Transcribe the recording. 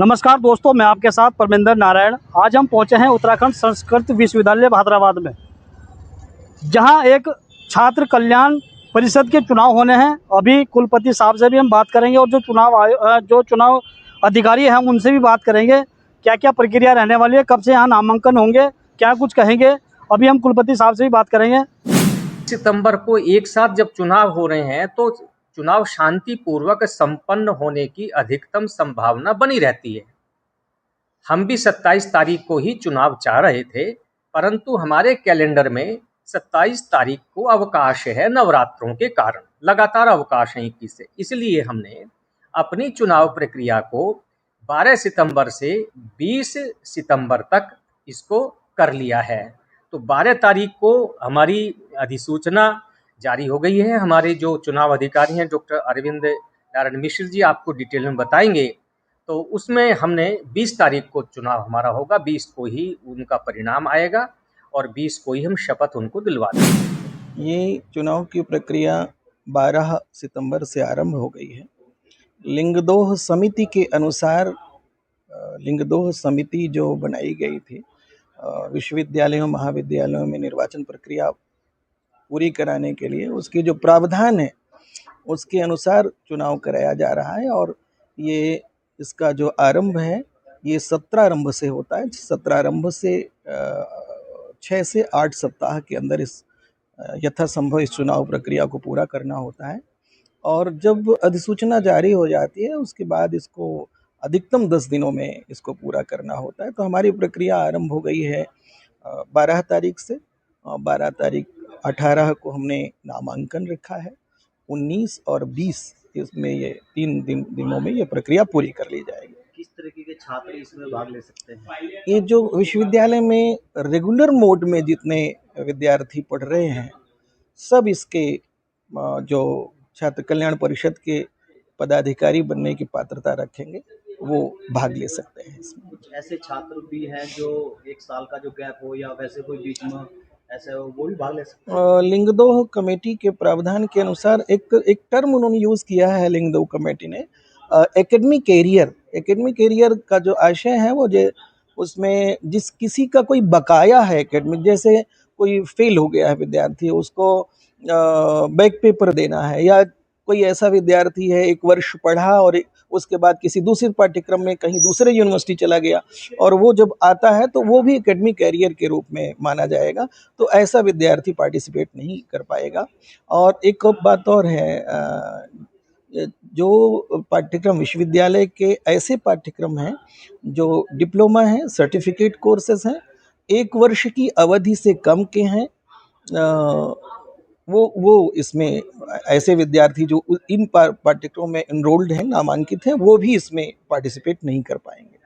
नमस्कार दोस्तों, मैं आपके साथ परमिंदर नारायण। आज हम पहुंचे हैं उत्तराखंड संस्कृत विश्वविद्यालय हैदराबाद में, जहां एक छात्र कल्याण परिषद के चुनाव होने हैं। अभी कुलपति साहब से भी हम बात करेंगे और जो चुनाव अधिकारी हैं उनसे भी बात करेंगे। क्या क्या प्रक्रिया रहने वाली है, कब से यहाँ नामांकन होंगे, क्या कुछ कहेंगे। अभी हम कुलपति साहब से भी बात करेंगे। सितंबर को एक साथ जब चुनाव हो रहे हैं तो चुनाव शांतिपूर्वक संपन्न होने की अधिकतम संभावना बनी रहती है। हम भी 27 तारीख को ही चुनाव चाह रहे थे, परंतु हमारे कैलेंडर में 27 तारीख को अवकाश है नवरात्रों के कारण। लगातार अवकाश है 21 से, इसलिए हमने अपनी चुनाव प्रक्रिया को 12 सितंबर से 20 सितंबर तक इसको कर लिया है। तो 12 तारीख को हमारी अधिसूचना जारी हो गई है। हमारे जो चुनाव अधिकारी हैं डॉक्टर अरविंद नारायण मिश्र जी आपको डिटेल में बताएंगे। तो उसमें हमने 20 तारीख को चुनाव हमारा होगा, 20 को ही उनका परिणाम आएगा और 20 को ही हम शपथ उनको दिलवा देंगे। ये चुनाव की प्रक्रिया 12 सितंबर से आरंभ हो गई है। लिंगदोह समिति के अनुसार लिंगदोह समिति जो बनाई गई थी विश्वविद्यालयों महाविद्यालयों में निर्वाचन प्रक्रिया पूरी कराने के लिए, उसके जो प्रावधान है उसके अनुसार चुनाव कराया जा रहा है। और ये इसका जो आरंभ है ये 17 आरंभ से होता है। 17 आरंभ से 6 से 8 सप्ताह के अंदर इस यथासंभव इस चुनाव प्रक्रिया को पूरा करना होता है। और जब अधिसूचना जारी हो जाती है उसके बाद इसको अधिकतम 10 दिनों में इसको पूरा करना होता है। तो हमारी प्रक्रिया आरंभ हो गई है 12 तारीख से। 12 तारीख 18 को हमने नामांकन रखा है। 19 और 20 इसमें ये 3 दिनों में ये प्रक्रिया पूरी कर ली जाएगी। किस तरीके के छात्र इसमें भाग ले सकते हैं? ये जो विश्वविद्यालय में रेगुलर मोड में जितने विद्यार्थी पढ़ रहे हैं सब इसके जो छात्र कल्याण परिषद के पदाधिकारी बनने की पात्रता रखेंगे, वो भाग ले सकते हैं इसमें। कुछ ऐसे छात्र भी हैं जो 1 साल का जो गैप हो या वैसे कोई बीच में ऐसे हो, वो भी भाग ले सकते हैं? लिंगदोह कमेटी के प्रावधान के अनुसार एक टर्म उन्होंने यूज़ किया है लिंगदोह कमेटी ने, एकेडमिक कैरियर का जो आशय है वो उसमें जिस किसी का कोई बकाया है एकेडमिक, जैसे कोई फेल हो गया है विद्यार्थी, उसको बैक पेपर देना है, या कोई ऐसा विद्यार्थी है 1 वर्ष पढ़ा और उसके बाद किसी दूसरे पाठ्यक्रम में कहीं दूसरे यूनिवर्सिटी चला गया और वो जब आता है तो वो भी एकेडमिक कैरियर के रूप में माना जाएगा। तो ऐसा विद्यार्थी पार्टिसिपेट नहीं कर पाएगा। और एक बात और है, जो पाठ्यक्रम विश्वविद्यालय के ऐसे पाठ्यक्रम हैं जो डिप्लोमा हैं, सर्टिफिकेट कोर्सेज हैं, 1 वर्ष की अवधि से कम के हैं, वो इसमें ऐसे विद्यार्थी जो इन पाठ्यक्रमों में एनरोल्ड हैं, नामांकित हैं, वो भी इसमें पार्टिसिपेट नहीं कर पाएंगे।